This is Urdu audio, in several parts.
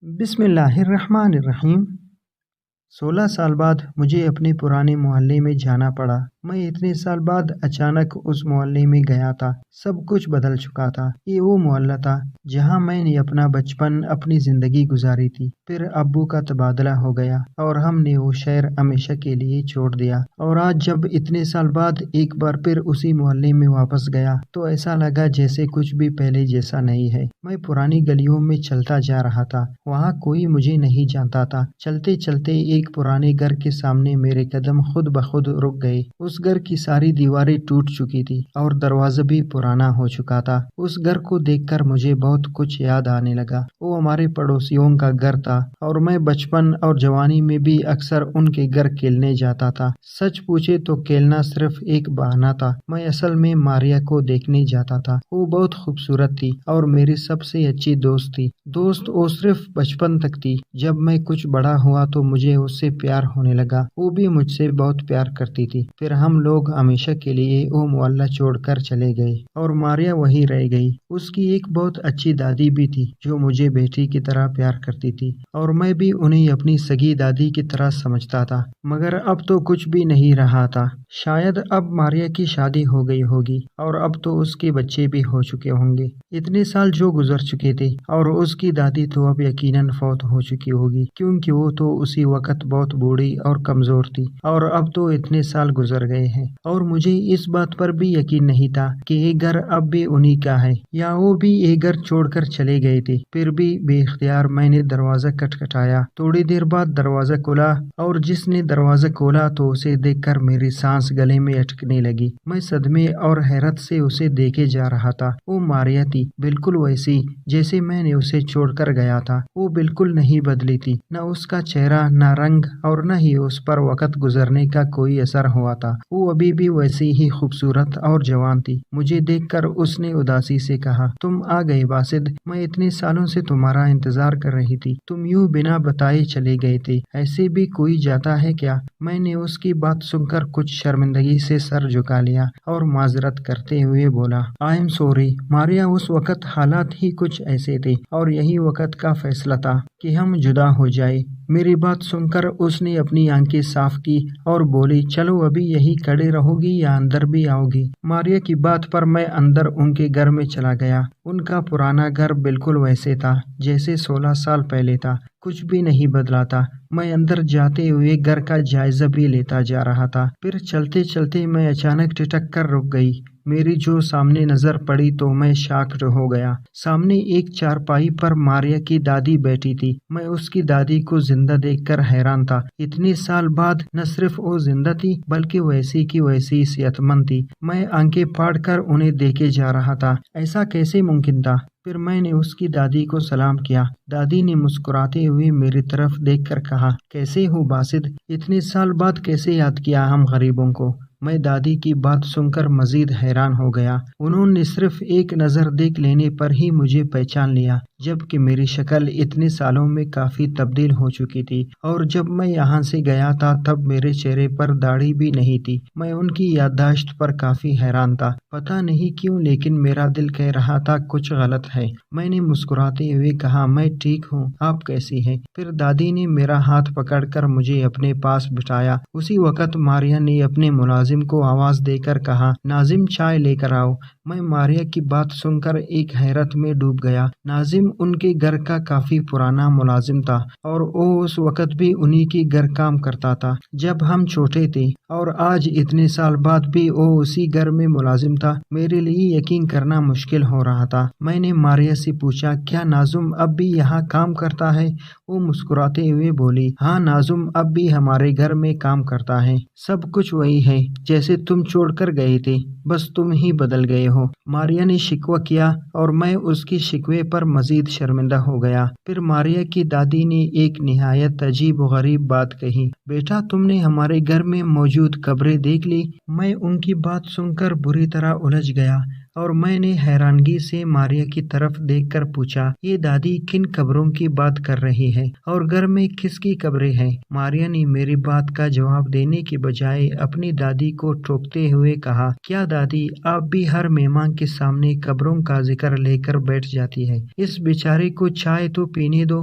بسم اللہ الرحمن الرحیم۔ 16 سال بعد مجھے اپنے پرانے محلے میں جانا پڑا۔ میں اتنے سال بعد اچانک اس محلے میں گیا تھا۔ سب کچھ بدل چکا تھا۔ یہ وہ محلہ تھا جہاں میں نے اپنا بچپن، اپنی زندگی گزاری تھی۔ پھر ابو کا تبادلہ ہو گیا اور ہم نے وہ شہر ہمیشہ کے لیے چھوڑ دیا۔ اور آج جب اتنے سال بعد ایک بار پھر اسی محلے میں واپس گیا تو ایسا لگا جیسے کچھ بھی پہلے جیسا نہیں ہے۔ میں پرانی گلیوں میں چلتا جا رہا تھا۔ وہاں کوئی مجھے نہیں جانتا تھا۔ چلتے چلتے ایک پرانے گھر کے سامنے میرے قدم خود بخود رک گئے۔ اس گھر کی ساری دیواریں ٹوٹ چکی تھی اور دروازہ بھی پرانا ہو چکا تھا۔ اس گھر کو دیکھ کر مجھے بہت کچھ یاد آنے لگا۔ وہ ہمارے پڑوسیوں کا گھر تھا اور میں بچپن اور جوانی میں بھی اکثر ان کے گھر کھیلنے جاتا تھا۔ سچ پوچھے تو کھیلنا صرف ایک بہانہ تھا۔ میں اصل میں ماریا کو دیکھنے جاتا تھا۔ وہ بہت خوبصورت تھی اور میری سب سے اچھی دوست تھی۔ دوست وہ صرف بچپن تک تھی۔ جب میں کچھ بڑا ہوا تو مجھے اس سے پیار ہونے لگا۔ وہ بھی مجھ سے بہت پیار کرتی تھی۔ پھر ہم لوگ ہمیشہ کے لیے وہ محلہ چھوڑ کر چلے گئے اور ماریا وہیں رہ گئی۔ اس کی ایک بہت اچھی دادی بھی تھی جو مجھے بیٹی کی طرح پیار کرتی تھی اور میں بھی انہیں اپنی سگی دادی کی طرح سمجھتا تھا۔ مگر اب تو کچھ بھی نہیں رہا تھا۔ شاید اب ماریا کی شادی ہو گئی ہوگی اور اب تو اس کے بچے بھی ہو چکے ہوں گے۔ اتنے سال جو گزر چکے تھے اور اس کی دادی تو اب یقیناً فوت ہو چکی ہوگی کیونکہ وہ تو اسی وقت بہت بوڑھی اور کمزور تھی۔ اور اب تو اتنے سال گزر گئے ہیں اور مجھے اس بات پر بھی یقین نہیں تھا کہ یہ گھر اب بھی انہی کا ہے یا وہ بھی یہ گھر چھوڑ کر چلے گئے تھے۔ پھر بھی بے اختیار میں نے دروازہ کھٹکھٹایا۔ تھوڑی دیر بعد دروازہ کھلا اور جس نے دروازہ کھولا تو اسے دیکھ کر میری سانس گلے میں اٹکنے لگی۔ میں صدمے اور حیرت سے اسے دیکھے جا رہا تھا۔ وہ ماریا تھی، بالکل ویسی جیسے میں نے اسے چھوڑ کر گیا تھا۔ وہ بالکل نہیں بدلی تھی، نہ اس کا چہرہ، نہ رنگ اور نہ ہی اس پر وقت گزرنے کا کوئی اثر ہوا تھا۔ وہ ابھی بھی ویسی ہی خوبصورت اور جوان تھی۔ مجھے دیکھ کر اس نے اداسی سے کہا، تم آ گئے باسط، میں اتنے سالوں سے تمہارا انتظار کر رہی تھی۔ تم یوں بنا بتائے چلے گئے تھے، ایسے بھی کوئی جاتا ہے کیا؟ میں نے اس کی بات سن کر کچھ شرمندگی سے سر جھکا لیا اور معذرت کرتے ہوئے بولا، آئی ایم سوری ماریا، اس وقت حالات ہی کچھ ایسے تھے اور یہی وقت کا فیصلہ تھا کہ ہم جدا ہو جائے۔ میری بات سن کر اس نے اپنی آنکھیں صاف کی اور بولی، چلو ابھی یہی کھڑے رہو گی یا اندر بھی آؤ گی؟ ماریا کی بات پر میں اندر ان کے گھر میں چلا گیا۔ ان کا پرانا گھر بالکل ویسے تھا جیسے 16 سال پہلے تھا، کچھ بھی نہیں بدلا تھا۔ میں اندر جاتے ہوئے گھر کا جائزہ بھی لیتا جا رہا تھا۔ پھر چلتے چلتے میں اچانک ٹھٹک کر رک گئی۔ میری جو سامنے نظر پڑی تو میں شاکڈ ہو گیا۔ سامنے ایک چارپائی پر ماریا کی دادی بیٹھی تھی۔ میں اس کی دادی کو زندہ دیکھ کر حیران تھا۔ اتنے سال بعد نہ صرف وہ زندہ تھی بلکہ ویسی کی ویسی صحت مند تھی۔ میں آنکھیں پھاڑ کر انہیں دیکھے جا رہا تھا۔ ایسا کیسے ممکن تھا؟ پھر میں نے اس کی دادی کو سلام کیا۔ دادی نے مسکراتے ہوئے میری طرف دیکھ کر کہا، کیسے ہو باسط؟ اتنے سال بعد کیسے یاد کیا ہم غریبوں کو؟ میں دادی کی بات سن کر مزید حیران ہو گیا۔ انہوں نے صرف ایک نظر دیکھ لینے پر ہی مجھے پہچان لیا، جبکہ میری شکل اتنے سالوں میں کافی تبدیل ہو چکی تھی اور جب میں یہاں سے گیا تھا تب میرے چہرے پر داڑھی بھی نہیں تھی۔ میں ان کی یادداشت پر کافی حیران تھا۔ پتہ نہیں کیوں لیکن میرا دل کہہ رہا تھا کچھ غلط ہے۔ میں نے مسکراتے ہوئے کہا، میں ٹھیک ہوں، آپ کیسی ہیں؟ پھر دادی نے میرا ہاتھ پکڑ کر مجھے اپنے پاس بٹھایا۔ اسی وقت ماریا نے اپنے ملازم کو آواز دے کر کہا، ناظم چائے لے کر آؤ۔ میں ماریا کی بات سن کر ایک حیرت میں ڈوب گیا۔ ناظم ان کے گھر کا کافی پرانا ملازم تھا اور وہ اس وقت بھی انہی کے گھر کام کرتا تھا جب ہم چھوٹے تھے، اور آج اتنے سال بعد بھی وہ اسی گھر میں ملازم تھا۔ میرے لیے یقین کرنا مشکل ہو رہا تھا۔ میں نے ماریا سے پوچھا، کیا ناظم اب بھی یہاں کام کرتا ہے؟ وہ مسکراتے ہوئے بولی، ہاں ناظم اب بھی ہمارے گھر میں کام کرتا ہے۔ سب کچھ وہی ہے جیسے تم چھوڑ کر گئے تھے، بس تم ہی بدل گئے ہو۔ ماریا نے شکوہ کیا اور میں اس کی شکوے پر مزید شرمندہ ہو گیا۔ پھر ماریا کی دادی نے ایک نہایت عجیب و غریب بات کہی، بیٹا تم نے ہمارے گھر میں موجود قبریں دیکھ لی؟ میں ان کی بات سن کر بری طرح الجھ گیا اور میں نے حیرانگی سے ماریا کی طرف دیکھ کر پوچھا، یہ دادی کن قبروں کی بات کر رہی ہے اور گھر میں کس کی قبریں ہیں؟ ماریا نے میری بات کا جواب دینے کے بجائے اپنی دادی کو ٹوکتے ہوئے کہا، کیا دادی آپ بھی ہر مہمان کے سامنے قبروں کا ذکر لے کر بیٹھ جاتی ہے؟ اس بیچارے کو چائے تو پینے دو۔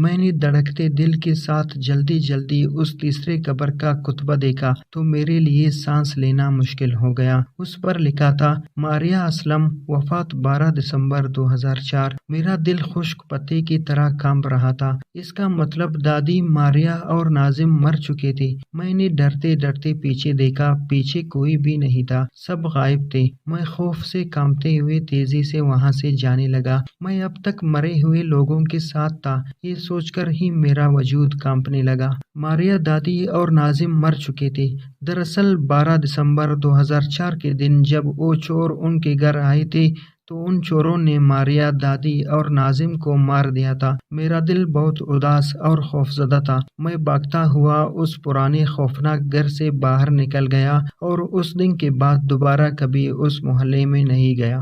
میں نے دھڑکتے دل کے ساتھ جلدی جلدی اس تیسرے قبر کا کتبہ دیکھا تو میرے لیے سانس لینا مشکل ہو گیا۔ اس پر لکھا تھا ماریہ اسلم، وفات 12 دسمبر 2004۔ میرا دل خشک پتے کی طرح کانپ رہا تھا۔ اس کا مطلب دادی، ماریہ اور ناظم مر چکے تھے۔ میں نے ڈرتے ڈرتے پیچھے دیکھا، پیچھے کوئی بھی نہیں تھا، سب غائب تھے۔ میں خوف سے کانپتے ہوئے تیزی سے وہاں سے جانے لگا۔ میں اب تک مرے ہوئے لوگوں کے ساتھ تھا، یہ سوچ کر ہی میرا وجود کانپنے لگا۔ ماریہ، دادی اور ناظم مر چکے تھے۔ دراصل 12 دسمبر 2004 کے دن جب وہ چور ان کے گھر آئے تھے تو ان چوروں نے ماریہ، دادی اور ناظم کو مار دیا تھا۔ میرا دل بہت اداس اور خوفزدہ تھا۔ میں بھاگتا ہوا اس پرانے خوفناک گھر سے باہر نکل گیا اور اس دن کے بعد دوبارہ کبھی اس محلے میں نہیں گیا۔